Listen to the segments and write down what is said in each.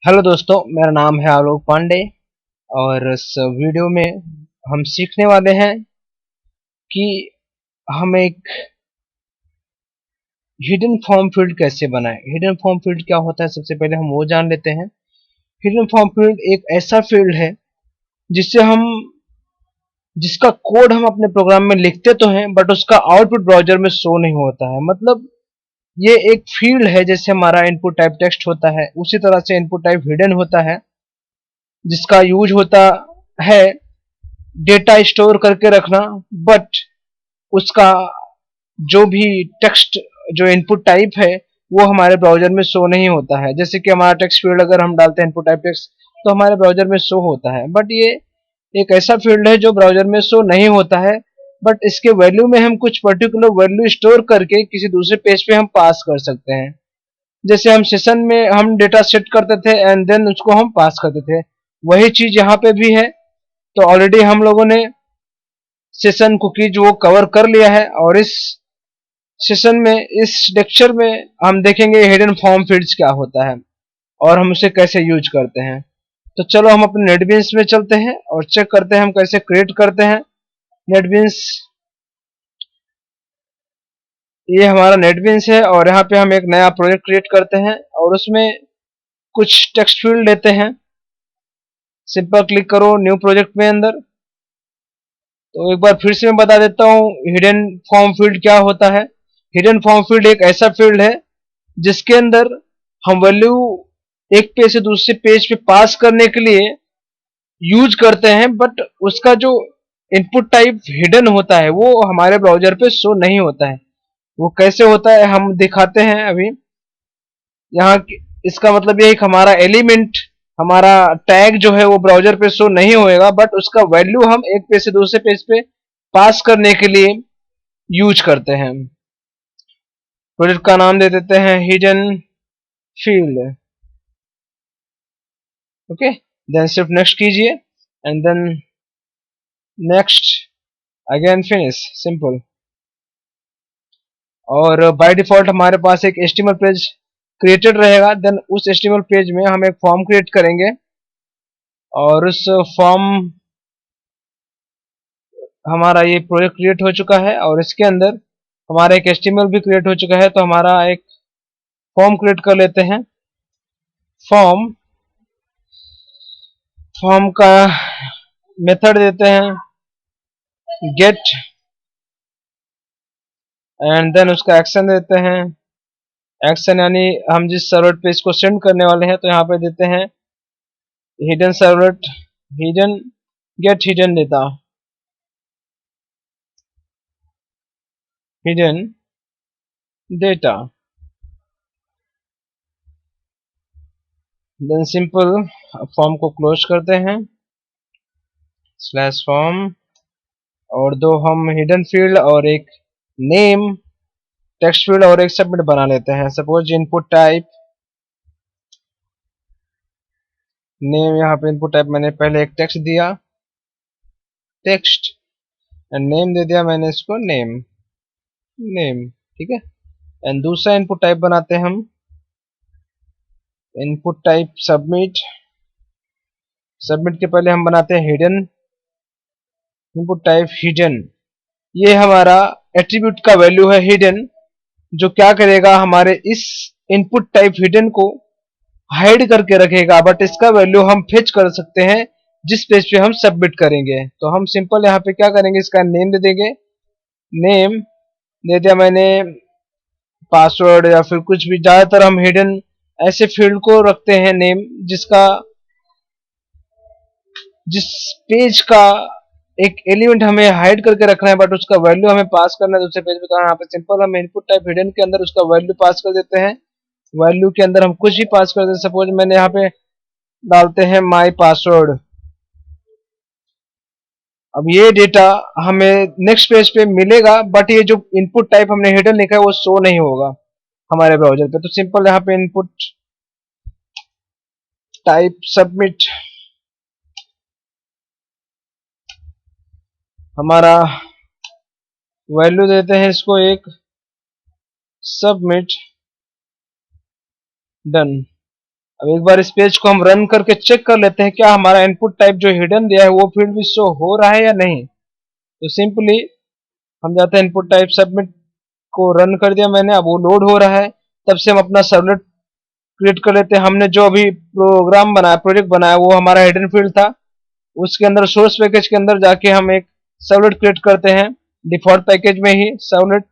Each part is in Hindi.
हेलो दोस्तों, मेरा नाम है आलोक पांडे। और इस वीडियो में हम सीखने वाले हैं कि हम एक हिडन फॉर्म फील्ड कैसे बनाएं। हिडन फॉर्म फील्ड क्या होता है, सबसे पहले हम वो जान लेते हैं। हिडन फॉर्म फील्ड एक ऐसा फील्ड है जिससे हम जिसका कोड हम अपने प्रोग्राम में लिखते तो हैं, बट उसका आउटपुट ब्राउजर में शो नहीं होता है। मतलब ये एक फील्ड है, जैसे हमारा इनपुट टाइप टेक्स्ट होता है, उसी तरह से इनपुट टाइप हिडन होता है, जिसका यूज होता है डेटा स्टोर करके रखना। बट उसका जो भी टेक्स्ट, जो इनपुट टाइप है, वो हमारे ब्राउजर में शो नहीं होता है। जैसे कि हमारा टेक्स्ट फील्ड अगर हम डालते हैं इनपुट टाइप टेक्स्ट, तो हमारे ब्राउजर में शो होता है। बट ये एक ऐसा फील्ड है जो ब्राउजर में शो नहीं होता है, बट इसके वैल्यू में हम कुछ पर्टिकुलर वैल्यू स्टोर करके किसी दूसरे पेज पे हम पास कर सकते हैं। जैसे हम सेशन में हम डेटा सेट करते थे एंड देन उसको हम पास करते थे, वही चीज यहाँ पे भी है। तो ऑलरेडी हम लोगों ने सेशन कुकीज वो कवर कर लिया है, और इस सेशन में, इस लेक्चर में हम देखेंगे हिडन फॉर्म फील्ड्स क्या होता है और हम उसे कैसे यूज करते हैं। तो चलो हम अपने नेटबीन्स में चलते हैं और चेक करते हैं हम कैसे क्रिएट करते हैं नेटबीन्स। ये हमारा नेटबीन्स है और यहाँ पे हम एक नया प्रोजेक्ट क्रिएट करते हैं और उसमें कुछ टेक्स्ट फील्ड लेते हैं। सिंपल क्लिक करो न्यू प्रोजेक्ट में अंदर। तो एक बार फिर से मैं बता देता हूँ हिडन फॉर्म फील्ड क्या होता है। हिडन फॉर्म फील्ड एक ऐसा फील्ड है जिसके अंदर हम वैल्यू एक पेज से दूसरे पेज पे पास करने के लिए यूज करते हैं, बट उसका जो इनपुट टाइप हिडन होता है वो हमारे ब्राउजर पे शो नहीं होता है। वो कैसे होता है हम दिखाते हैं अभी। यहाँ इसका मतलब ये है कि हमारा एलिमेंट, हमारा टैग जो है वो ब्राउजर पे शो नहीं होएगा, बट उसका वैल्यू हम एक पेज से दूसरे पेज पे पास करने के लिए यूज करते हैं। प्रोजेक्ट का नाम दे देते हैं हिडन फील्ड। ओके, देन सिर्फ नेक्स्ट कीजिए and then next, again finish, simple. और बाय डिफॉल्ट हमारे पास एक HTML पेज क्रिएटेड रहेगा। देन उस HTML पेज में हम एक फॉर्म क्रिएट करेंगे और उस फॉर्म, हमारा ये प्रोजेक्ट क्रिएट हो चुका है और इसके अंदर हमारा एक HTML भी क्रिएट हो चुका है। तो हमारा एक फॉर्म क्रिएट कर लेते हैं। फॉर्म फॉर्म का मेथड देते हैं गेट, एंड देन उसका एक्शन देते हैं। एक्शन यानी हम जिस सर्वलेट पे इसको सेंड करने वाले हैं, तो यहाँ पे देते हैं hidden servlet, hidden get hidden data, hidden data. Then simple form को क्लोज करते हैं, स्लैश फॉर्म, और दो हम हिडन फील्ड और एक नेम टेक्स्ट फील्ड और एक सबमिट बना लेते हैं। सपोज इनपुट टाइप नेम, यहाँ पे इनपुट टाइप मैंने पहले एक टेक्स्ट दिया, टेक्स्ट, एंड नेम दे दिया मैंने इसको नेम, नेम, ठीक है। एंड दूसरा इनपुट टाइप बनाते हैं हम, इनपुट टाइप सबमिट। सबमिट के पहले हम बनाते हैं हिडन, इनपुट टाइप हिडन। ये हमारा एट्रीब्यूट का वैल्यू है हिडन, जो क्या करेगा, हमारे इस इनपुट टाइप हिडन को हाइड करके रखेगा, बट इसका वैल्यू हम फेच कर सकते हैं जिस पेज पे हम सबमिट करेंगे। तो हम सिंपल यहाँ पे क्या करेंगे, इसका नेम दे देंगे, नेम दे दिया मैंने, पासवर्ड या फिर कुछ भी। ज्यादातर हम हिडन ऐसे फील्ड को रखते हैं नेम जिसका, जिस पेज का एक एलिमेंट हमें हाइड करके रखना है बट उसका वैल्यू हमें पास करना है दूसरे पेज पे। तो यहाँ पे सिंपल हम इनपुट टाइप हिडन के अंदर उसका वैल्यू पास कर देते हैं। वैल्यू के अंदर हम कुछ भी पास कर देते हैं। सपोज मैंने यहाँ पे डालते हैं माई पासवर्ड। अब ये डेटा हमें नेक्स्ट पेज पे मिलेगा, बट ये जो इनपुट टाइप हमने हिडन लिखा है वो शो नहीं होगा हमारे ब्राउजर पे। तो सिंपल यहाँ पे इनपुट टाइप सबमिट, हमारा वैल्यू देते हैं इसको एक, सबमिट, डन। अब एक बार इस पेज को हम रन करके चेक कर लेते हैं क्या हमारा इनपुट टाइप जो हिडन दिया है वो फील्ड भी शो हो रहा है या नहीं। तो सिंपली हम जाते हैं इनपुट टाइप, सबमिट को रन कर दिया मैंने, अब वो लोड हो रहा है। तब से हम अपना सर्वलेट क्रिएट कर लेते हैं। हमने जो अभी प्रोग्राम बनाया, प्रोजेक्ट बनाया, वो हमारा हिडन फील्ड था। उसके अंदर सोर्स पैकेज के अंदर जाके हम एक सर्वलेट क्रिएट करते हैं डिफॉल्ट पैकेज में ही सर्वलेट।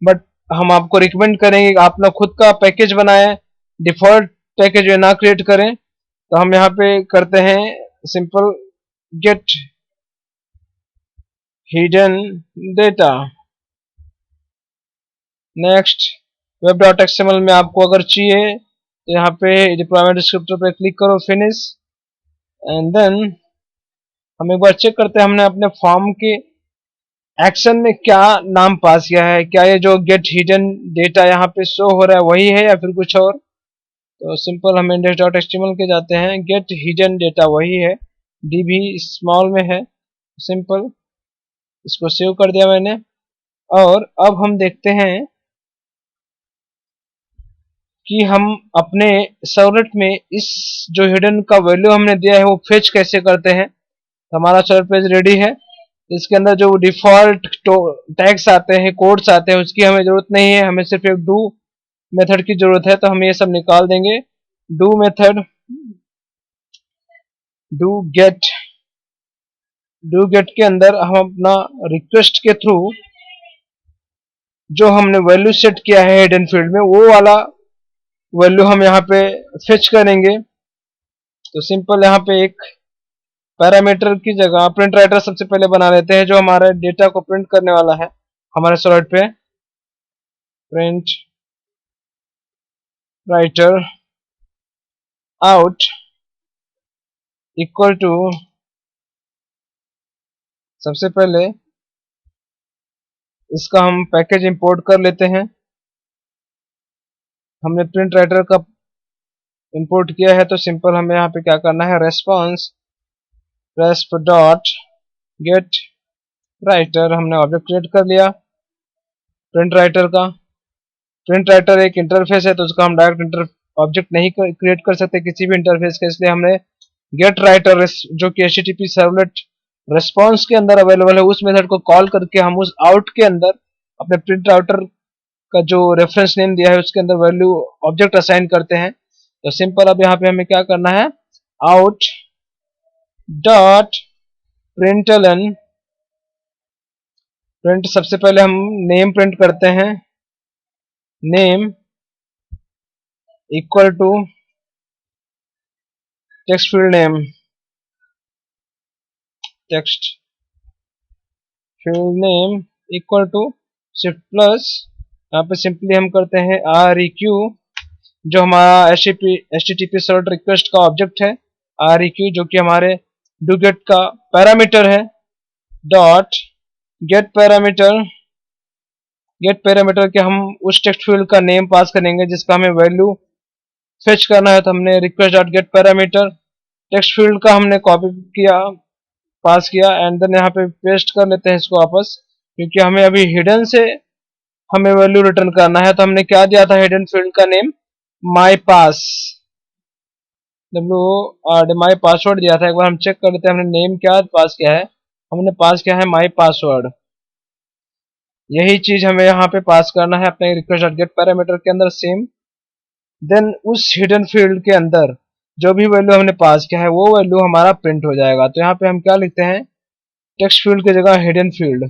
बट हम आपको रिकमेंड करेंगे कि आप अपना खुद का पैकेज बनाएं, डिफॉल्ट पैकेज ना क्रिएट करें। तो हम यहाँ पे करते हैं simple get hidden data. Next web.xml में आपको अगर चाहिए तो यहाँ पे डिप्लॉयमेंट डिस्क्रिप्टर पे क्लिक करो, फिनिश। एंड देन हम एक बार चेक करते हैं हमने अपने फॉर्म के एक्शन में क्या नाम पास किया है, क्या ये जो गेट हिडन डेटा यहाँ पे शो हो रहा है वही है या फिर कुछ और। तो सिंपल हम index.html के जाते हैं, गेट हिडन डेटा वही है, db स्मॉल में है। सिंपल इसको सेव कर दिया मैंने। और अब हम देखते हैं कि हम अपने सर्वलेट में इस जो हिडन का वैल्यू हमने दिया है वो फेच कैसे करते हैं। तो हमारा सर्वलेट पेज रेडी है। इसके अंदर जो डिफॉल्ट टैग्स आते हैं, कोड्स आते हैं, उसकी हमें जरूरत नहीं है, हमें सिर्फ एक डू मेथड की जरूरत है। तो हम ये सब निकाल देंगे। डू मेथड, डू गेट के अंदर हम अपना रिक्वेस्ट के थ्रू जो हमने वैल्यू सेट किया है हिडन फील्ड में वो वाला वैल्यू हम यहाँ पे फेच करेंगे। तो सिंपल यहाँ पे एक पैरामीटर की जगह प्रिंट राइटर सबसे पहले बना लेते हैं जो हमारे डेटा को प्रिंट करने वाला है हमारे सर्वलेट पे। Print writer out equal to, सबसे पहले इसका हम पैकेज इंपोर्ट कर लेते हैं। हमने प्रिंट राइटर का इंपोर्ट किया है तो सिंपल हमें यहाँ पे क्या करना है, रेस्पॉन्स रेस्प डॉट गेट राइटर, हमने ऑब्जेक्ट क्रिएट कर लिया प्रिंट राइटर का। प्रिंट राइटर एक इंटरफेस है तो उसका हम डायरेक्ट ऑब्जेक्ट नहीं क्रिएट कर सकते किसी भी इंटरफेस का, इसलिए हमने गेट राइटर जो कि HTTP सर्वलेट रेस्पॉन्स के अंदर अवेलेबल है उस मेथड को कॉल करके हम उस आउट के अंदर अपने प्रिंट राइटर का जो रेफरेंस नेम दिया है उसके अंदर वैल्यू ऑब्जेक्ट असाइन करते हैं। तो सिंपल अब यहाँ पे हमें क्या करना है, आउट डॉट प्रिंटलन, प्रिंट सबसे पहले हम नेम प्रिंट करते हैं, name equal to text field name, text field name equal to shift plus, यहाँ पे सिंपली हम करते हैं REQ जो हमारा HTTP सर्वलेट रिक्वेस्ट का ऑब्जेक्ट है, REQ जो कि हमारे डू गेट का पैरामीटर है, dot get parameter, get parameter के हम उस टेक्स्ट फील्ड का नेम पास करेंगे जिसका हमें वैल्यू फेच करना है। तो हमने request dot get parameter text field का हमने कॉपी किया, पास किया एंड देन यहाँ पे पेस्ट कर लेते हैं इसको वापस, क्योंकि हमें अभी हिडन से हमें वैल्यू रिटर्न करना है। तो हमने क्या दिया था हिडन फील्ड का नेम, माई पास, माई पासवर्ड दिया था। एक बार हम चेक कर लेते हैं हमने नेम क्या पास किया है, हमने पास किया है माई पासवर्ड। यही चीज हमें यहाँ पे पास करना है अपने रिक्वेस्ट डॉट गेट पैरामीटर के अंदर सेम। देन उस हिडन फील्ड के अंदर जो भी वैल्यू हमने पास किया है वो वैल्यू हमारा प्रिंट हो जाएगा। तो यहाँ पे हम क्या लिखते हैं, टेक्स्ट फील्ड की जगह hidden field,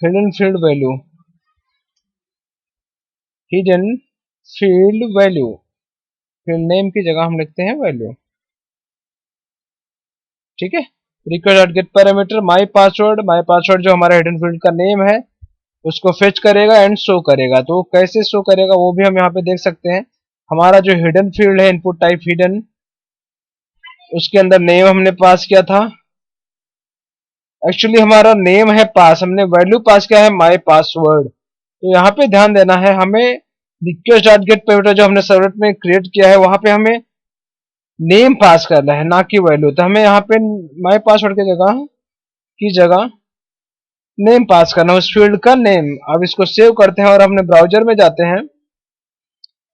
hidden field value, hidden field value, field name की जगह हम लिखते हैं वैल्यू। ठीक है, रिक्वेस्ट डॉट गेट पैरामीटर माई पासवर्ड जो हमारा हिडन फील्ड का नेम है उसको फेच करेगा एंड शो करेगा। तो कैसे शो करेगा वो भी हम यहाँ पे देख सकते हैं। हमारा जो हिडन फील्ड है इनपुट टाइप हिडन, उसके अंदर नेम हमने पास किया था, एक्चुअली हमारा नेम है पास, हमने वैल्यू पास किया है माई पासवर्ड। तो यहाँ पे ध्यान देना है, हमें रिक्वेस्ट डॉट गेट पैरामीटर जो हमने सर्वलेट में क्रिएट किया है वहां पे हमें नेम पास करना है ना कि वैल्यू। तो हमें यहाँ पे माई पासवर्ड की जगह नेम पास करना है, उस फील्ड का नेम। अब इसको सेव करते हैं और अपने ब्राउजर में जाते हैं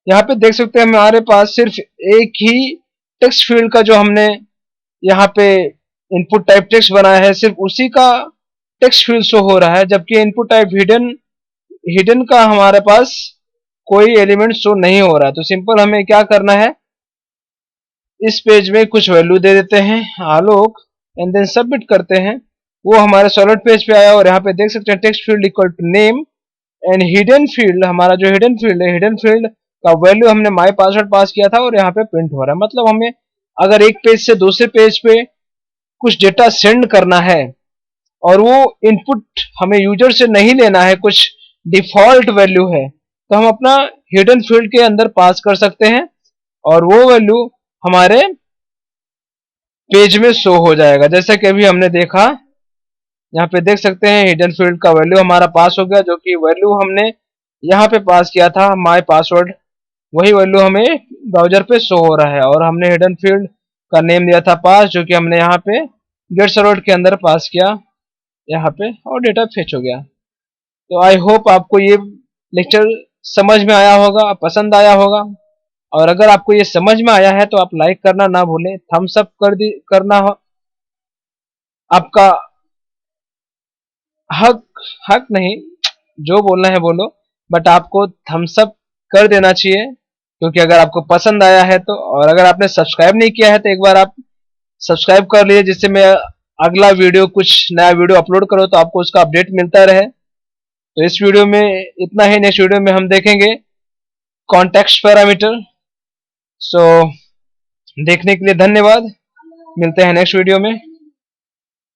यहाँ पे देख सकते हैं हमारे पास सिर्फ एक ही टेक्स्ट फील्ड का जो हमने यहाँ पे इनपुट टाइप टेक्स्ट बनाया है, सिर्फ उसी का टेक्स्ट फील्ड शो हो रहा है, जबकि इनपुट टाइप हिडन हिडन का हमारे पास कोई एलिमेंट शो नहीं हो रहा है। तो सिंपल हमें क्या करना है, इस पेज में कुछ वैल्यू दे देते हैं आलोक एंड देन सबमिट करते हैं। वो हमारे सॉलिड पेज पे आया और यहाँ पे देख सकते हैं text field equal to name and hidden field, हमारा जो हिडन फील्ड है, हिडन फील्ड का वैल्यू हमने माई पासवर्ड पास किया था और यहाँ पे प्रिंट हो रहा है। मतलब हमें अगर एक पेज से दूसरे पेज पे कुछ डेटा सेंड करना है और वो इनपुट हमें यूजर से नहीं लेना है, कुछ डिफॉल्ट वैल्यू है, तो हम अपना हिडन फील्ड के अंदर पास कर सकते हैं और वो वैल्यू हमारे पेज में शो हो जाएगा। जैसा कि अभी हमने देखा, यहाँ पे देख सकते हैं हिडन फील्ड का वैल्यू हमारा पास हो गया, जो कि वैल्यू हमने यहाँ पे पास किया था माय पासवर्ड, वही वैल्यू हमें ब्राउजर पे शो हो रहा है। और हमने हिडन फील्ड का नेम दिया था पास, जो कि हमने यहाँ पे गेट सर्वर के अंदर पास किया यहाँ पे और डेटा फेच हो गया। तो आई होप आपको ये लेक्चर समझ में आया होगा, पसंद आया होगा। और अगर आपको ये समझ में आया है तो आप लाइक करना ना भूलें, थम्स अप करना हो, आपका हक हक नहीं, जो बोलना है बोलो, बट आपको थम्स अप कर देना चाहिए, क्योंकि अगर आपको पसंद आया है तो। और अगर आपने सब्सक्राइब नहीं किया है तो एक बार आप सब्सक्राइब कर लीजिए, जिससे मैं अगला वीडियो, कुछ नया वीडियो अपलोड करो तो आपको उसका अपडेट मिलता रहे। तो इस वीडियो में इतना ही, नेक्स्ट वीडियो में हम देखेंगे कॉन्टेक्स्ट पैरामीटर। सो देखने के लिए धन्यवाद, मिलते हैं नेक्स्ट वीडियो में।